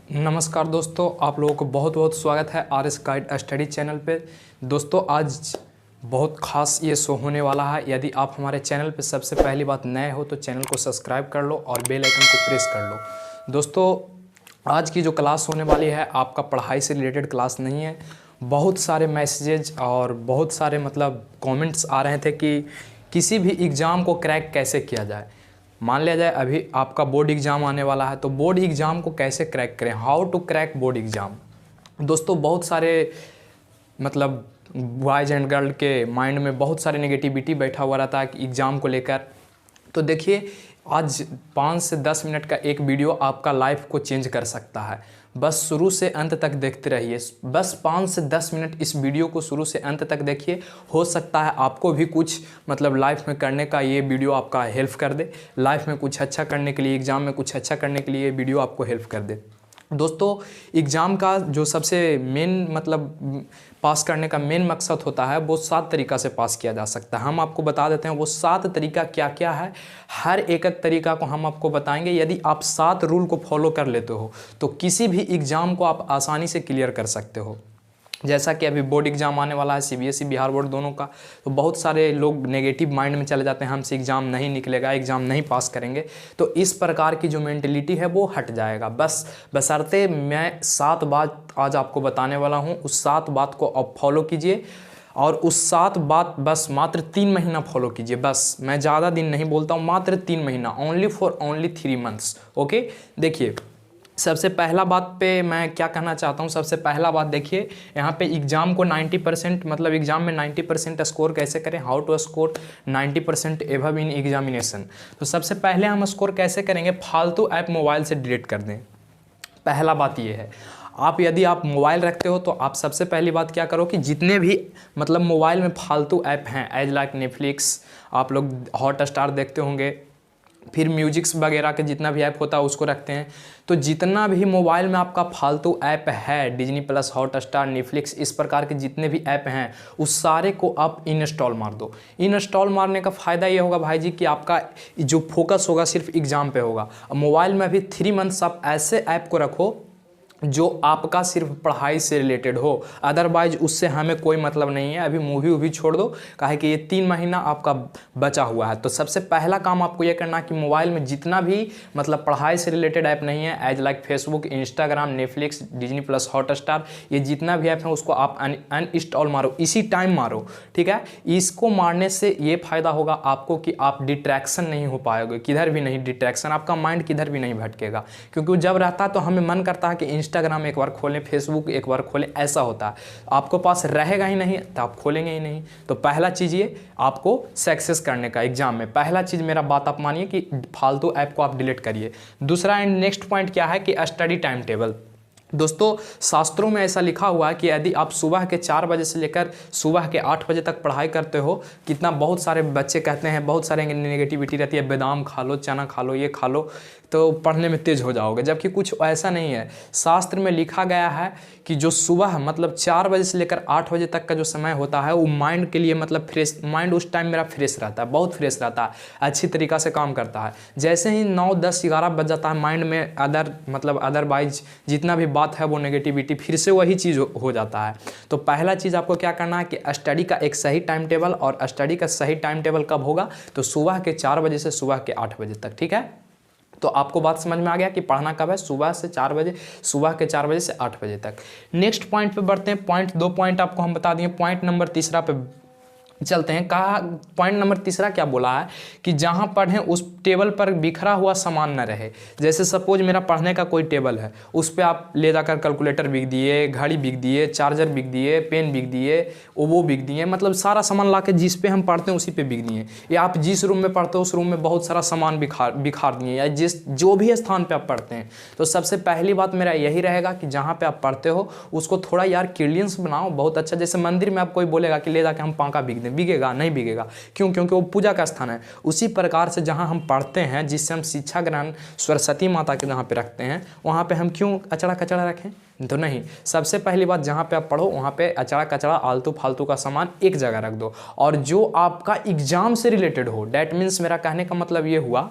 नमस्कार दोस्तों, आप लोगों को बहुत बहुत स्वागत है R S guide study channel पे। दोस्तों आज बहुत ख़ास ये शो होने वाला है। यदि आप हमारे चैनल पे सबसे पहली बात नए हो तो चैनल को सब्सक्राइब कर लो और बेल आइकन को प्रेस कर लो। दोस्तों आज की जो क्लास होने वाली है आपका पढ़ाई से रिलेटेड क्लास नहीं है। बहुत सारे मैसेजेज और बहुत सारे कमेंट्स आ रहे थे कि किसी भी एग्ज़ाम को क्रैक कैसे किया जाए। मान लिया जाए अभी आपका बोर्ड एग्ज़ाम आने वाला है तो बोर्ड एग्ज़ाम को कैसे क्रैक करें, how to crack board exam. दोस्तों बहुत सारे बॉयज़ एंड गर्ल के माइंड में बहुत सारे नेगेटिविटी बैठा हुआ रहता है कि एग्ज़ाम को लेकर। तो देखिए आज 5 से 10 मिनट का एक वीडियो आपका लाइफ को चेंज कर सकता है। बस शुरू से अंत तक देखते रहिए। बस 5 से 10 मिनट इस वीडियो को शुरू से अंत तक देखिए। हो सकता है आपको भी कुछ लाइफ में करने का ये वीडियो आपका हेल्प कर दे। लाइफ में कुछ अच्छा करने के लिए, एग्ज़ाम में कुछ अच्छा करने के लिए ये वीडियो आपको हेल्प कर दे। दोस्तों एग्ज़ाम का जो सबसे मेन पास करने का मेन मकसद होता है वो 7 तरीक़ा से पास किया जा सकता है। हम आपको बता देते हैं वो 7 तरीक़ा क्या क्या है। हर एक तरीक़ा को हम आपको बताएंगे। यदि आप 7 रूल को फॉलो कर लेते हो तो किसी भी एग्ज़ाम को आप आसानी से क्लियर कर सकते हो। जैसा कि अभी बोर्ड एग्ज़ाम आने वाला है, सीबीएसई बिहार बोर्ड दोनों का, तो बहुत सारे लोग नेगेटिव माइंड में चले जाते हैं, हमसे एग्ज़ाम नहीं निकलेगा, एग्ज़ाम नहीं पास करेंगे। तो इस प्रकार की जो मेंटलिटी है वो हट जाएगा। बशर्ते मैं 7 बात आज आपको बताने वाला हूँ, उस 7 बात को आप फॉलो कीजिए और उस 7 बात बस मात्र 3 महीना फॉलो कीजिए। बस मैं ज़्यादा दिन नहीं बोलता हूँ, मात्र 3 महीना, ओनली 3 मंथ्स। ओके, देखिए सबसे पहला बात पे मैं क्या कहना चाहता हूँ। सबसे पहला बात देखिए, यहाँ पे एग्ज़ाम को 90% एग्ज़ाम में 90% स्कोर कैसे करें, how to score 90% above in examination. तो सबसे पहले हम स्कोर कैसे करेंगे, फालतू ऐप मोबाइल से डिलीट कर दें। पहला बात ये है, यदि आप मोबाइल रखते हो तो आप सबसे पहली बात क्या करो कि जितने भी मोबाइल में फालतू ऐप हैं, एज लाइक नेटफ्लिक्स, आप लोग हॉटस्टार देखते होंगे, फिर म्यूजिक्स वगैरह के जितना भी ऐप होता है उसको रखते हैं। तो जितना भी मोबाइल में आपका फालतू ऐप है, डिज्नी प्लस, हॉटस्टार, नेटफ्लिक्स, इस प्रकार के जितने भी ऐप हैं उस सारे को आप इंस्टॉल मार दो। इंस्टॉल मारने का फ़ायदा ये होगा भाई जी कि आपका जो फोकस होगा सिर्फ एग्ज़ाम पे होगा। मोबाइल में भी 3 मंथ्स आप ऐसे ऐप को रखो जो आपका सिर्फ पढ़ाई से रिलेटेड हो, अदरवाइज उससे हमें कोई मतलब नहीं है। अभी मूवी छोड़ दो, काहे कि ये 3 महीना आपका बचा हुआ है। तो सबसे पहला काम आपको ये करना कि मोबाइल में जितना भी पढ़ाई से रिलेटेड ऐप नहीं है, as like Facebook, Instagram, Netflix, Disney plus, Hotstar, ये जितना भी ऐप है उसको आप अनइंस्टॉल मारो, इसी टाइम मारो, ठीक है। इसको मारने से ये फ़ायदा होगा आपको कि आप डिस्ट्रैक्शन नहीं हो पाओगे, किधर भी नहीं डिस्ट्रैक्शन, आपका माइंड किधर भी नहीं भटकेगा। क्योंकि जब रहता तो हमें मन करता है कि इंस्टाग्राम एक बार खोलें, फेसबुक एक बार खोलें, ऐसा होता है। आपको पास रहेगा ही नहीं तो आप खोलेंगे ही नहीं। तो पहला चीज़ ये आपको सक्सेस करने का एग्जाम में, पहला चीज़ मेरा बात आप मानिए कि फालतू ऐप को आप डिलीट करिए। दूसरा एंड नेक्स्ट पॉइंट क्या है कि स्टडी टाइम टेबल। दोस्तों शास्त्रों में ऐसा लिखा हुआ है कि यदि आप सुबह के 4 बजे से लेकर सुबह के 8 बजे तक पढ़ाई करते हो, कितना बहुत सारे बच्चे कहते हैं, बहुत सारे नेगेटिविटी रहती है, बादाम खा लो, चना खा लो, ये खा लो तो पढ़ने में तेज़ हो जाओगे, जबकि कुछ ऐसा नहीं है। शास्त्र में लिखा गया है कि जो सुबह 4 बजे से लेकर 8 बजे तक का जो समय होता है वो माइंड के लिए फ्रेश, माइंड उस टाइम मेरा फ्रेश रहता है, बहुत फ्रेश रहता है, अच्छी तरीक़ा से काम करता है। जैसे ही 9, 10, 11 बज जाता है, माइंड में अदरवाइज जितना भी बात है वो नेगेटिविटी फिर से वही चीज़ हो जाता है। तो पहला चीज़ आपको क्या करना है कि स्टडी का एक सही टाइम टेबल, और स्टडी का सही टाइम टेबल कब होगा तो सुबह के 4 बजे से सुबह के 8 बजे तक, ठीक है। तो आपको बात समझ में आ गया कि पढ़ना कब है, सुबह से 4 बजे, सुबह के 4 बजे से 8 बजे तक। नेक्स्ट पॉइंट पे बढ़ते हैं। पॉइंट 2 पॉइंट आपको हम बता दिए। पॉइंट नंबर तीसरा पे चलते हैं। कहा पॉइंट नंबर तीसरा क्या बोला है कि जहाँ पढ़ें उस टेबल पर बिखरा हुआ सामान न रहे। जैसे सपोज मेरा पढ़ने का कोई टेबल है, उस पर आप ले जाकर कैलकुलेटर बिक दिए, घड़ी बिक दिए, चार्जर बिक दिए, पेन बिक दिए, वो बिक दिए, सारा सामान ला के जिस पे हम पढ़ते हैं उसी पे बिक दिए। या आप जिस रूम में पढ़ते हो उस रूम में बहुत सारा सामान बिखार दिए, या जो भी स्थान पर आप पढ़ते हैं। तो सबसे पहली बात मेरा यही रहेगा कि जहाँ पर आप पढ़ते हो उसको थोड़ा यार क्लीनियस बनाओ, बहुत अच्छा। जैसे मंदिर में आप कोई बोलेगा कि ले जाके हम पांका बिक, बिकेगा नहीं बिकेगा, क्यों? क्योंकि वो पूजा का स्थान है। उसी प्रकार से जहां हम पढ़ते हैं, जिससे हम शिक्षा ग्रहण सरस्वती माता के जहां पे रखते हैं, वहां पे हम क्यों अचड़ा कचड़ा रखें? तो नहीं, सबसे पहली बात जहां पे आप पढ़ो वहां पे अचड़ा कचड़ा आलतू फालतू का सामान एक जगह रख दो, और जो आपका एग्जाम से रिलेटेड हो। डैट मीन्स मेरा कहने का मतलब ये हुआ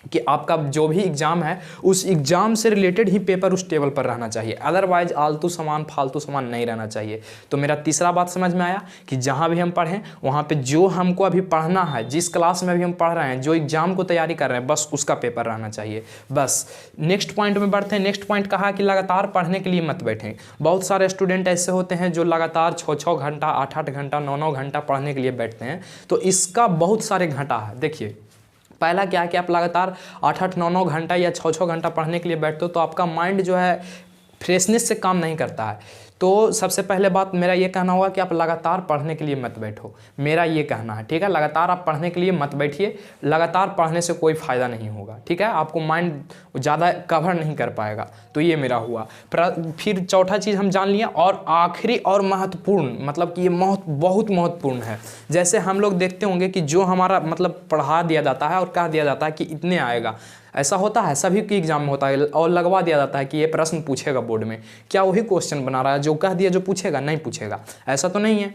कि आपका जो भी एग्ज़ाम है उस एग्ज़ाम से रिलेटेड ही पेपर उस टेबल पर रहना चाहिए, अदरवाइज आलतू सामान फालतू सामान नहीं रहना चाहिए। तो मेरा तीसरा बात समझ में आया कि जहाँ भी हम पढ़ें वहाँ पे जो हमको अभी पढ़ना है, जिस क्लास में अभी हम पढ़ रहे हैं, जो एग्ज़ाम को तैयारी कर रहे हैं, बस उसका पेपर रहना चाहिए। बस नेक्स्ट पॉइंट में बढ़ते हैं। नेक्स्ट पॉइंट कहा कि लगातार पढ़ने के लिए मत बैठें। बहुत सारे स्टूडेंट ऐसे होते हैं जो लगातार 6-6 घंटा, 8-8 घंटा, 9-9 घंटा पढ़ने के लिए बैठते हैं। तो इसका बहुत सारे घाटा है। देखिए, पहला क्या है कि आप लगातार 8-8, 9-9 घंटा या 6-6 घंटा पढ़ने के लिए बैठते हो तो आपका माइंड जो है फ्रेशनेस से काम नहीं करता है। तो सबसे पहले बात मेरा ये कहना होगा कि आप लगातार पढ़ने के लिए मत बैठो, मेरा ये कहना है, ठीक है। लगातार आप पढ़ने के लिए मत बैठिए, लगातार पढ़ने से कोई फ़ायदा नहीं होगा, ठीक है। आपको माइंड ज़्यादा कवर नहीं कर पाएगा। तो ये मेरा हुआ। फिर चौथा चीज़ हम जान लिए, और आखिरी और महत्वपूर्ण, मतलब कि ये बहुत महत्वपूर्ण है। जैसे हम लोग देखते होंगे कि जो हमारा मतलब पढ़ा दिया जाता है और कह दिया जाता है कि इतने आएगा, ऐसा होता है, सभी के एग्जाम में होता है, और लगवा दिया जाता है कि ये प्रश्न पूछेगा बोर्ड में। क्या वही क्वेश्चन बना रहा है जो कह दिया जो पूछेगा? नहीं पूछेगा, ऐसा तो नहीं है।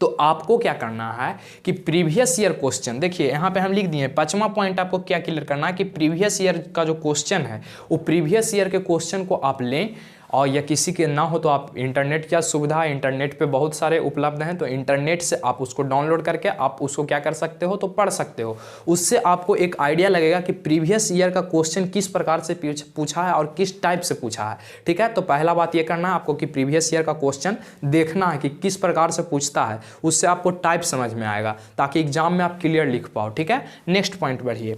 तो आपको क्या करना है कि प्रीवियस ईयर क्वेश्चन, देखिए यहाँ पे हम लिख दिए 5वां पॉइंट आपको क्या क्लियर करना है कि प्रीवियस ईयर का जो क्वेश्चन है वो प्रीवियस ईयर के क्वेश्चन को आप लें, और या किसी के ना हो तो आप इंटरनेट की सुविधा है, इंटरनेट पे बहुत सारे उपलब्ध हैं, तो इंटरनेट से आप उसको डाउनलोड करके आप उसको क्या कर सकते हो, तो पढ़ सकते हो। उससे आपको एक आइडिया लगेगा कि प्रीवियस ईयर का क्वेश्चन किस प्रकार से पूछा है और किस टाइप से पूछा है, ठीक है। तो पहला बात ये करना है आपको कि प्रीवियस ईयर का क्वेश्चन देखना है कि किस प्रकार से पूछता है, उससे आपको टाइप समझ में आएगा ताकि एग्जाम में आप क्लियर लिख पाओ, ठीक है। नेक्स्ट पॉइंट बढ़िए,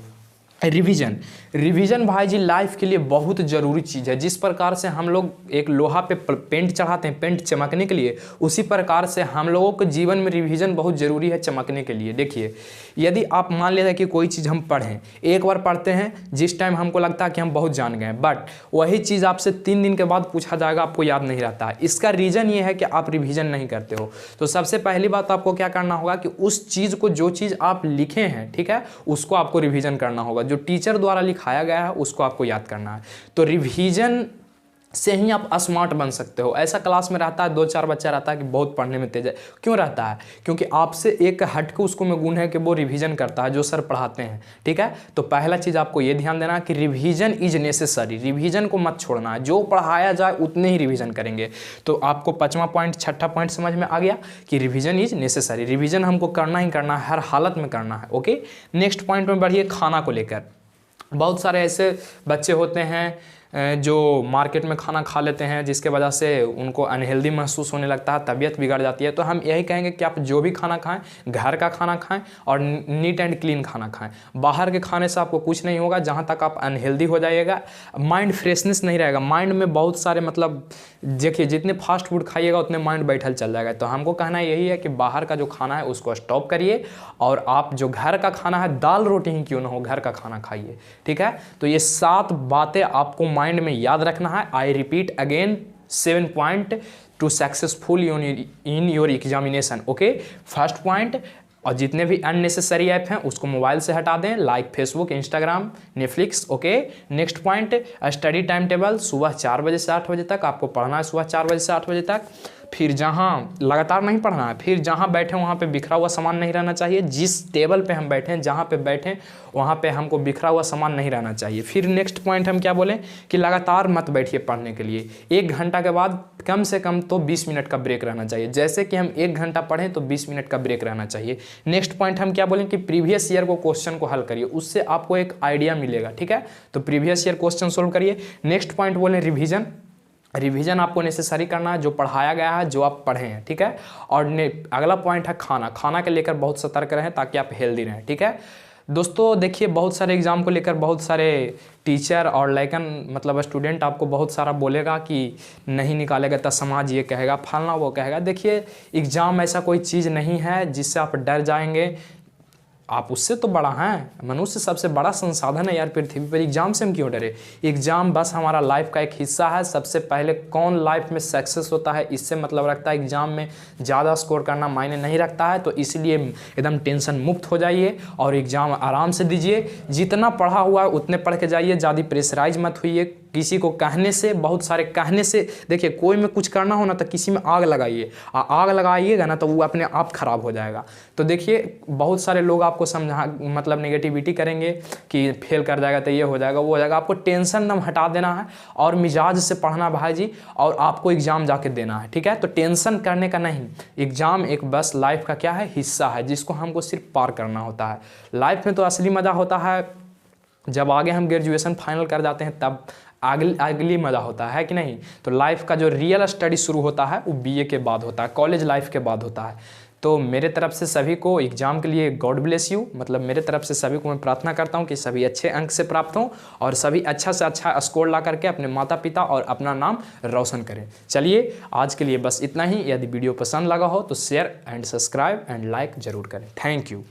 रिवीजन भाई जी लाइफ के लिए बहुत ज़रूरी चीज़ है। जिस प्रकार से हम लोग एक लोहा पे पेंट चढ़ाते हैं पेंट चमकने के लिए, उसी प्रकार से हम लोगों के जीवन में रिवीजन बहुत ज़रूरी है चमकने के लिए। देखिए, यदि आप मान लेते हैं कि कोई चीज़ हम पढ़ें, एक बार पढ़ते हैं, जिस टाइम हमको लगता है कि हम बहुत जान गए, बट वही चीज़ आपसे 3 दिन के बाद पूछा जाएगा, आपको याद नहीं रहता है। इसका रीज़न ये है कि आप रिवीजन नहीं करते हो। तो सबसे पहली बात आपको क्या करना होगा कि उस चीज़ को, जो चीज़ आप लिखे हैं, ठीक है, उसको आपको रिवीजन करना होगा। जो टीचर द्वारा लिखाया गया है उसको आपको याद करना है। तो रिवीजन से ही आप स्मार्ट बन सकते हो। ऐसा क्लास में रहता है 2-4 बच्चा रहता है कि बहुत पढ़ने में तेज है, क्यों रहता है? क्योंकि आपसे एक हट के उसको में गुण है कि वो रिवीजन करता है जो सर पढ़ाते हैं, ठीक है। तो पहला चीज़ आपको ये ध्यान देना कि रिवीजन इज नेसेसरी, रिवीजन को मत छोड़ना है, जो पढ़ाया जाए उतने ही रिवीजन करेंगे। तो आपको 5वां पॉइंट, 6ठा पॉइंट समझ में आ गया कि रिवीजन इज नेसेसरी, रिवीजन हमको करना ही करना है, हर हालत में करना है, ओके। नेक्स्ट पॉइंट में बढ़िए, खाना को लेकर। बहुत सारे ऐसे बच्चे होते हैं जो मार्केट में खाना खा लेते हैं, जिसके वजह से उनको अनहेल्दी महसूस होने लगता है, तबीयत बिगड़ जाती है। तो हम यही कहेंगे कि आप जो भी खाना खाएं, घर का खाना खाएं और नीट एंड क्लीन खाना खाएं। बाहर के खाने से आपको कुछ नहीं होगा, जहां तक आप अनहेल्दी हो जाइएगा, माइंड फ्रेशनेस नहीं रहेगा, माइंड में बहुत सारे मतलब देखिए जितने फास्ट फूड खाइएगा उतने माइंड बैठल चल जाएगा। तो हमको कहना यही है कि बाहर का जो खाना है उसको स्टॉप करिए, और आप जो घर का खाना है, दाल रोटी ही क्यों ना हो, घर का खाना खाइए, ठीक है। तो ये 7 बातें आपको माइंड में याद रखना है। I repeat again 7 point two successful in your examination, okay. First point, और जितने भी अननेसेसरी ऐप हैं उसको मोबाइल से हटा दें, like Facebook, Instagram, Netflix, okay. Next point, study time table, सुबह 4 बजे से 8 बजे तक आपको पढ़ना है, सुबह 4 बजे से 8 बजे तक। फिर जहाँ लगातार नहीं पढ़ना है, फिर जहाँ बैठे वहाँ पे बिखरा हुआ सामान नहीं रहना चाहिए। जिस टेबल पे हम बैठें, जहाँ पे बैठें वहाँ पे हमको बिखरा हुआ सामान नहीं रहना चाहिए। फिर नेक्स्ट पॉइंट हम क्या बोलें कि लगातार मत बैठिए पढ़ने के लिए। 1 घंटा के बाद कम से कम तो 20 मिनट का ब्रेक रहना चाहिए। जैसे कि हम 1 घंटा पढ़ें तो 20 मिनट का ब्रेक रहना चाहिए। नेक्स्ट पॉइंट हम क्या बोलें कि प्रीवियस ईयर को क्वेश्चन को हल करिए, उससे आपको एक आइडिया मिलेगा, ठीक है। तो प्रीवियस ईयर क्वेश्चन सोल्व करिए। नेक्स्ट पॉइंट बोलें रिवीजन, रिवीजन आपको नेसेसरी करना है, जो पढ़ाया गया है, जो आप पढ़े हैं, ठीक है। और अगला पॉइंट है खाना, खाना के लेकर बहुत सतर्क रहें ताकि आप हेल्दी रहें, ठीक है। दोस्तों देखिए, बहुत सारे एग्ज़ाम को लेकर बहुत सारे टीचर और लाइकन मतलब स्टूडेंट आपको बहुत सारा बोलेगा कि नहीं निकालेगा तो समाज ये कहेगा, फलना वो कहेगा। देखिए, एग्ज़ाम ऐसा कोई चीज़ नहीं है जिससे आप डर जाएंगे, आप उससे तो बड़ा हैं। मनुष्य सबसे बड़ा संसाधन है यार पृथ्वी पर, एग्जाम से हम क्यों डरे। एग्जाम बस हमारा लाइफ का एक हिस्सा है। सबसे पहले कौन लाइफ में सक्सेस होता है इससे मतलब रखता है, एग्जाम में ज़्यादा स्कोर करना मायने नहीं रखता है। तो इसलिए एकदम टेंशन मुक्त हो जाइए और एग्ज़ाम आराम से दीजिए। जितना पढ़ा हुआ है उतने पढ़ के जाइए, ज़्यादा प्रेशराइज मत होइए, किसी को कहने से, बहुत सारे कहने से, देखिए कोई में कुछ करना हो ना तो किसी में आग लगाइए, आग लगाइएगा ना तो वो अपने आप खराब हो जाएगा। तो देखिए बहुत सारे लोग आपको समझा मतलब नेगेटिविटी करेंगे कि फेल कर जाएगा तो ये हो जाएगा वो हो जाएगा। आपको टेंशन ना हटा देना है और मिजाज से पढ़ना भाई जी, और आपको एग्ज़ाम जाके देना है, ठीक है। तो टेंशन करने का नहीं, एग्ज़ाम एक बस लाइफ का क्या है, हिस्सा है जिसको हमको सिर्फ पार करना होता है। लाइफ में तो असली मज़ा होता है जब आगे हम ग्रेजुएशन फाइनल कर जाते हैं, तब अगली मज़ा होता है कि नहीं। तो लाइफ का जो रियल स्टडी शुरू होता है वो बीए के बाद होता है, कॉलेज लाइफ के बाद होता है। तो मेरे तरफ से सभी को एग्ज़ाम के लिए गॉड ब्लेस यू, मतलब मेरे तरफ से सभी को मैं प्रार्थना करता हूँ कि सभी अच्छे अंक से प्राप्त हों और सभी अच्छा से अच्छा स्कोर ला करके अपने माता पिता और अपना नाम रोशन करें। चलिए आज के लिए बस इतना ही। यदि वीडियो पसंद लगा हो तो share and subscribe and like ज़रूर करें। Thank you.